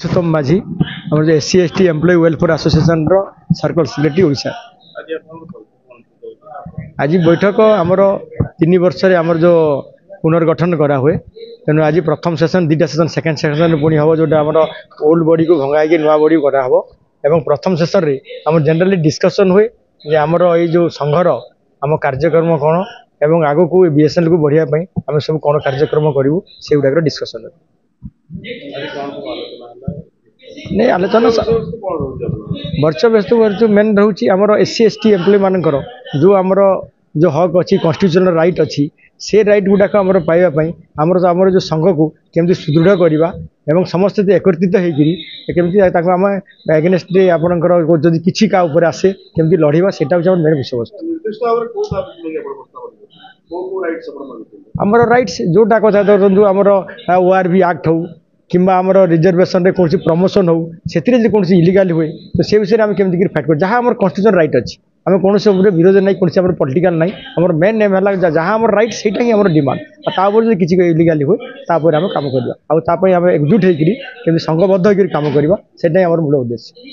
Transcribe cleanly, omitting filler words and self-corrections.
सुतम माझी आम SC ST employ welfare association circle secretary Odisha. आज बैठक आमर 3 वर्ष आमर जो पुनर्गठन करा हुए तेणु आज प्रथम सेशन 2टा सेशन सेकेंड सेशन पुणी हम जोटा आम ओल्ड बॉडी को भंगाई नुआ बॉडी करा हबो एवं प्रथम सेशन रे आम जनरली डिस्कशन हुए जे आमर ये जो संघर आम कार्यक्रम कौन एवं आगो को बीएसएनएल को बढ़िया आम सब कौन कार्यक्रम करूँ से गुड़ाक डिस्कसन नहीं आलोचना वर्ष व्यस्त मेन रोचे आमर एससी एसटी एम्प्लॉय मानकर जो आमर जो हक अच्छी कन्स्टिट्यूशनल राइट अच्छी से राइट गुड़ाक आमर पाइबापी आमर जो संघ को केमती सुदृढ़ करवा एवं समस्त एकत्रित होमती आम एगेन्स्ट आपंकर जदि किसी का ऊपर आसे केमती लड़वा से मेन विषय वस्तु आमर राइट्स जोटा कथा धरतु आमर ओआरबी एक्ट हो कि रिजर्वेशन रे कौन प्रमोशन हो से कौन इलिगाल हुए तो से विषय में केमती फाइट कर जहाँ आम कन्स्टिट्यूशन राइट अच्छी आम कौन विरोध ना कौन पॉलिटिकल ना आम मेन नेम है जहाँ आम राइट से डिमांड तापर जो किसी इलिगाल हुए तापर आम कम करवा आम एकजुट होकर संघबद्ध होकर कम करवा से मूल उद्देश्य।